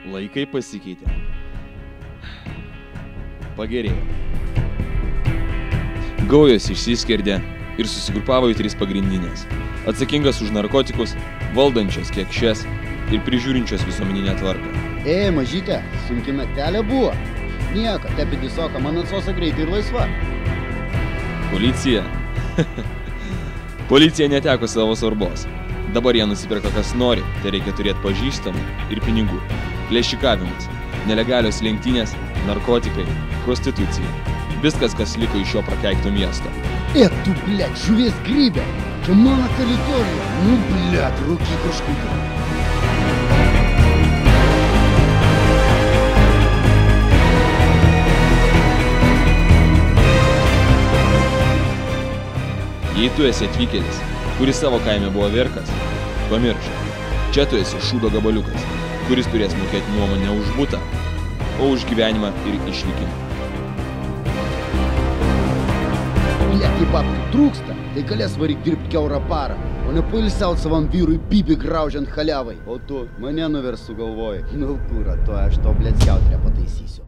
Laikai pasikeitė. Pagerėjo. Gaujos išsiskerdė ir susigrupavo į 3 pagrindinės. Atsakingas už narkotikus, valdančios kiekšes ir prižiūrinčios visuomeninę tvarką. Mažytė, sunki naktelė buvo. Nieko, tepi visoką, man atsosa greitai ir laisva. Policija? Policija neteko savo svarbos. Dabar jie nusipirka kas nori, tai reikia turėti pažįstamų ir pinigų. Plėšikavimas, nelegalios lenktynės, narkotikai, prostitucija. Viskas, kas liko iš šio prakeikto miesto. Tu, blėt, žuvies grybė. Čia mano teritorija. Nu, blėt, rūky kažkokį. Jei tu esi atvykėlis, kuris savo kaime buvo verkas, pamiršk. Čia tu esi šūdo gabaliukas, kuris turės mokėti nuomonę už butą, o už gyvenimą ir išlikimą. Blėt, babkių trūksta, tai galės varyk dirbti kiaurą parą, o ne pailsiaut savam vyrui bibį graužiant haliavai. O tu mane nuvers sugalvoji. Nu, kurą, to aš to blėt skiautrę pataisysiu.